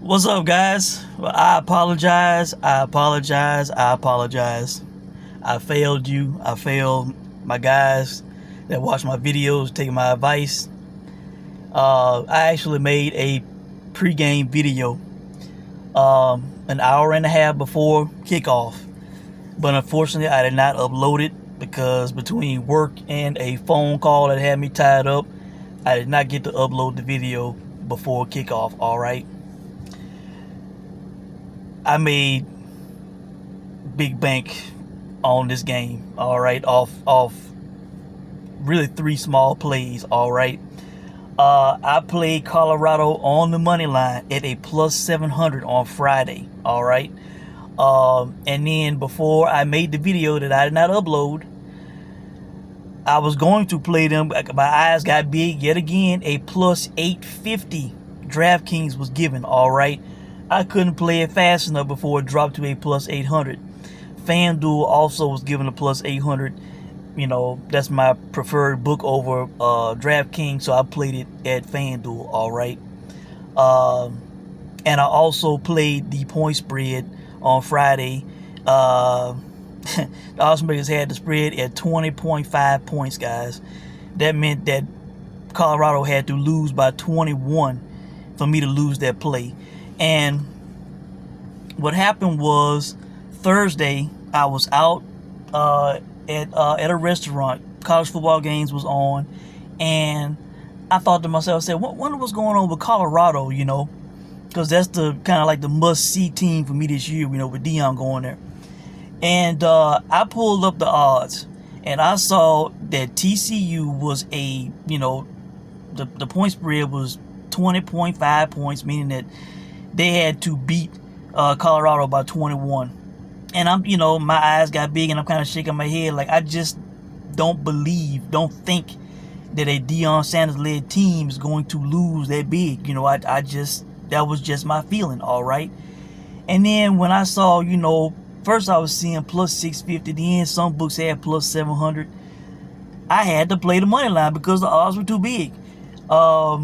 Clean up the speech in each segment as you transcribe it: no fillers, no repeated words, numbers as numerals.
What's up, guys? Well, I apologize. I failed you. I failed my guys that watch my videos, taking my advice. I actually made a pregame video an hour and a half before kickoff, but unfortunately, I did not upload it because between work and a phone call that had me tied up, I did not get to upload the video before kickoff. All right. I made big bank on this game, all right, off really three small plays, all right. I played Colorado on the money line at a plus 700 on Friday, all right. And then before I made the video that I did not upload, I was going to play them. My eyes got big yet again. A plus 850 DraftKings was given, all right. I couldn't play it fast enough before it dropped to a plus 800. FanDuel also was given a plus 800. You know, that's my preferred book over DraftKings, so I played it at FanDuel, all right. And I also played the point spread on Friday. The Oddsmakers had the spread at 20.5 points, guys. That meant that Colorado had to lose by 21 for me to lose that play. And what happened was Thursday I was out at a restaurant. College football games was on, and I thought to myself, I said, wonder what's going on with Colorado, you know, because that's the kind of like the must-see team for me this year, you know, with Dion going there. And I pulled up the odds, and I saw that TCU was the point spread was 20.5 points, meaning that they had to beat Colorado by 21. And my eyes got big and I'm kind of shaking my head. Like, I just don't think that a Deion Sanders-led team is going to lose that big. You know, that was just my feeling, all right? And then when I saw, first I was seeing plus 650, then some books had plus 700. I had to play the money line because the odds were too big. I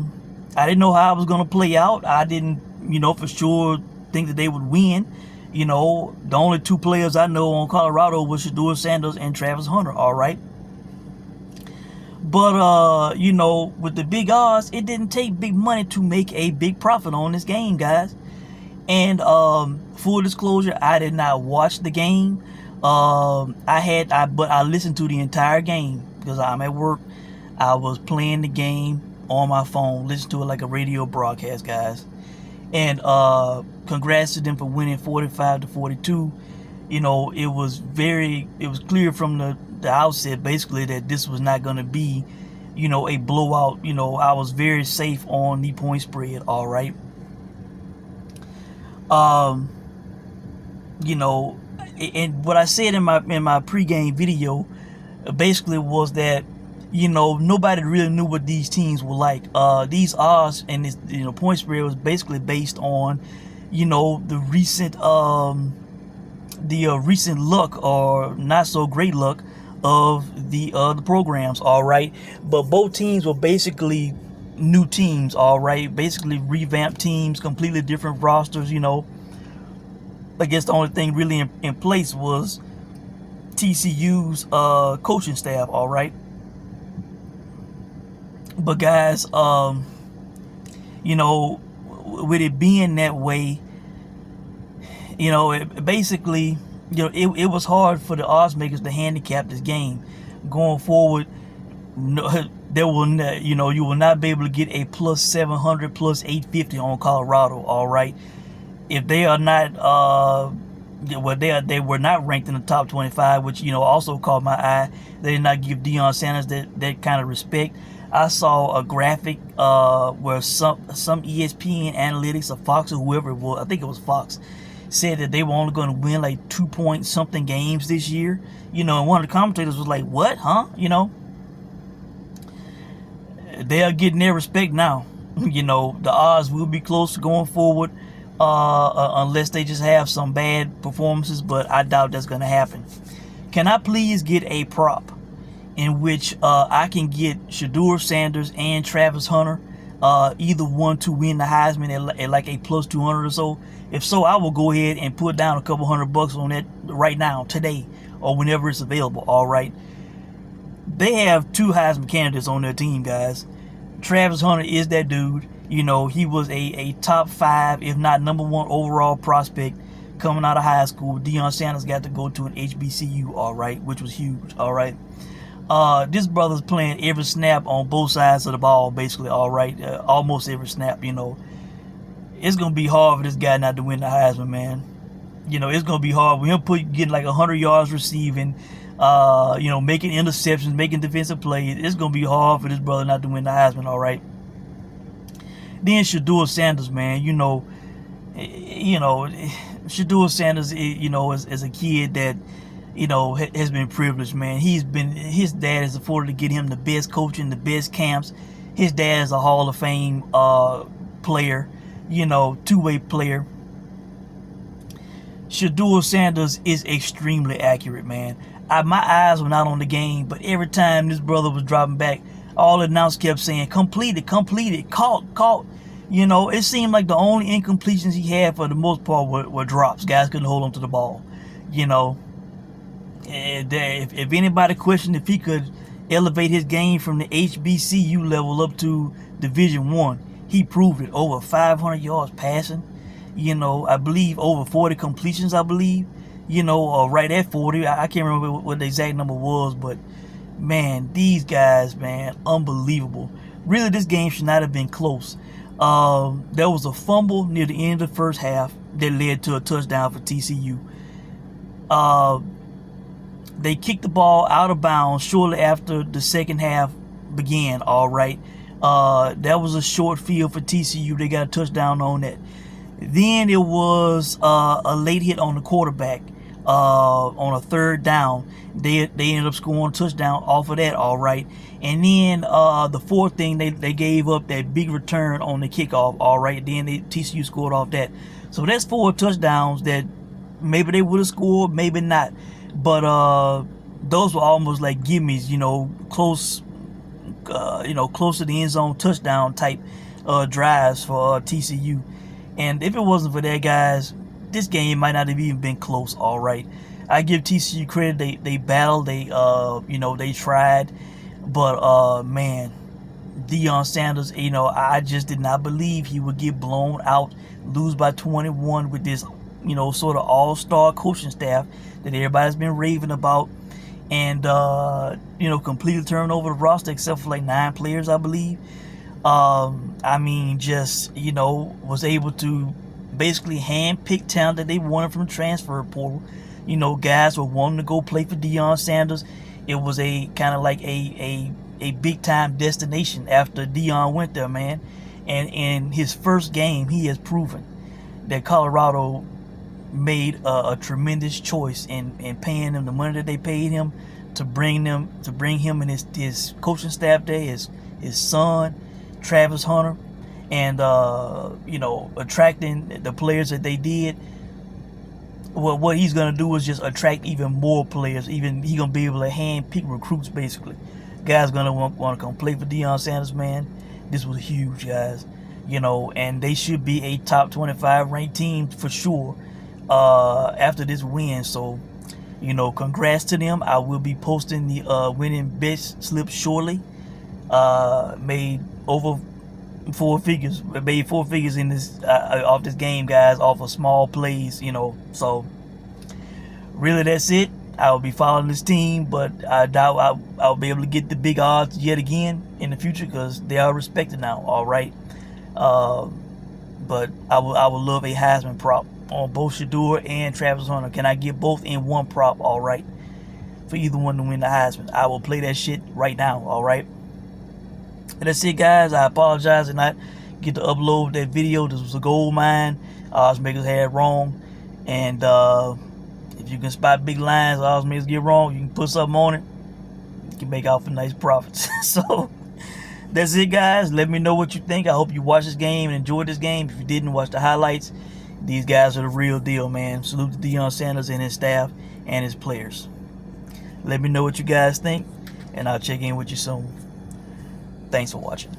didn't know how it was going to play out. I didn't, for sure think that they would win. The only two players I know on Colorado was Shedeur Sanders and Travis Hunter, all right? But, with the big odds, it didn't take big money to make a big profit on this game, guys. And full disclosure, I did not watch the game. But I listened to the entire game because I'm at work. I was playing the game on my phone, listen to it like a radio broadcast, guys. And congrats to them for winning 45-42. It was clear from the outset, basically, that this was not going to be, a blowout. I was very safe on the point spread, all right. And what I said in my pregame video basically was that nobody really knew what these teams were like. These odds and this point spread was basically based on the recent luck or not so great luck of the programs, all right. But both teams were basically new teams, all right, basically revamped teams, completely different rosters. I guess the only thing really in place was TCU's coaching staff, all right. But guys, with it being that way, it basically, it was hard for the odds makers to handicap this game going forward. You will not be able to get a plus 700, plus 850 on Colorado. All right, if they are not, they were not ranked in the top 25, which also caught my eye. They did not give Deion Sanders that kind of respect. I saw a graphic where some ESPN analytics or Fox or whoever it was, I think it was Fox, said that they were only going to win like 2-point-something games this year. And one of the commentators was like, "What, huh?" They are getting their respect now. The odds will be close to going forward unless they just have some bad performances, but I doubt that's going to happen. Can I please get a prop in which I can get Shedeur Sanders and Travis Hunter either one to win the Heisman at like a plus 200 or so? If so, I will go ahead and put down a couple $100 on that right now, today, or whenever it's available. All right. They have 2 Heisman candidates on their team, guys. Travis Hunter is that dude. You know, he was a top 5, if not number 1 overall prospect coming out of high school. Deion Sanders got to go to an HBCU, all right, which was huge, all right. This brother's playing every snap on both sides of the ball, basically, all right. Almost every snap, you know. It's going to be hard for this guy not to win the Heisman, man. You know, it's going to be hard with him getting like 100 yards receiving, you know, making interceptions, making defensive plays. It's going to be hard for this brother not to win the Heisman, all right. Then Shedeur Sanders, man, you know, Shedeur Sanders, you know, is a kid that, you know, has been privileged, man. His dad has afforded to get him the best coaching, the best camps. His dad is a Hall of Fame player, you know, two-way player. Shedeur Sanders is extremely accurate, man. My eyes were not on the game, but every time this brother was dropping back, all the announcers kept saying, completed, caught. You know, it seemed like the only incompletions he had for the most part were drops. Guys couldn't hold on to the ball. You know, if anybody questioned if he could elevate his game from the HBCU level up to Division I, he proved it. Over 500 yards passing. You know, I believe over 40 completions, I believe. You know, right at 40. I can't remember what the exact number was, but man, these guys, man, unbelievable. Really, this game should not have been close. There was a fumble near the end of the first half that led to a touchdown for TCU. They kicked the ball out of bounds shortly after the second half began, all right. That was a short field for TCU. They got a touchdown on that. Then it was a late hit on the quarterback on a third down. They ended up scoring a touchdown off of that, all right. And then the fourth thing, they gave up that big return on the kickoff, all right. Then TCU scored off that. So that's 4 touchdowns that maybe they would have scored, maybe not. But those were almost like gimmies, you know, close to the end zone touchdown type drives for TCU. And if it wasn't for that, guys, this game might not have even been close, all right. I give TCU credit. They battled. They tried. But, man, Deion Sanders, you know, I just did not believe he would get blown out, lose by 21 with this, you know, sort of all-star coaching staff that everybody's been raving about. And, you know, completely turned over the roster except for like 9 players, I believe. I mean, just, you know, was able to basically hand-pick talent that they wanted from the transfer portal. You know, guys were wanting to go play for Deion Sanders. It was a kind of like a big-time destination after Deion went there, man. And in his first game, he has proven that Colorado made a tremendous choice in paying him the money that they paid him to bring him and his coaching staff there, his son, Travis Hunter, and you know, attracting the players that they did. Well, what he's gonna do is just attract even more players. Even he's gonna be able to hand-pick recruits, basically. Guys gonna want to come play for Deion Sanders, man. This was huge, guys. You know, and they should be a top 25 ranked team for sure after this win. So, you know, congrats to them. I will be posting the winning bet slip shortly. Made over 4 figures. Made 4 figures in this off this game, guys, off of small plays, you know. So really, that's it. I will be following this team, but I doubt I'll be able to get the big odds yet again in the future because they are respected now. All right, but I would love a Heisman prop on both Shedeur and Travis Hunter. Can I get both in one prop? All right, for either one to win the Heisman. I will play that shit right now. All right. And that's it, guys. I apologize and not get to upload that video. This was a gold mine. Oddsmakers had wrong. And if you can spot big lines oddsmakers get wrong, you can put something on it. You can make out for nice profits. So that's it, guys. Let me know what you think. I hope you watched this game and enjoyed this game. If you didn't, watch the highlights. These guys are the real deal, man. Salute to Deion Sanders and his staff and his players. Let me know what you guys think, and I'll check in with you soon. Thanks for watching.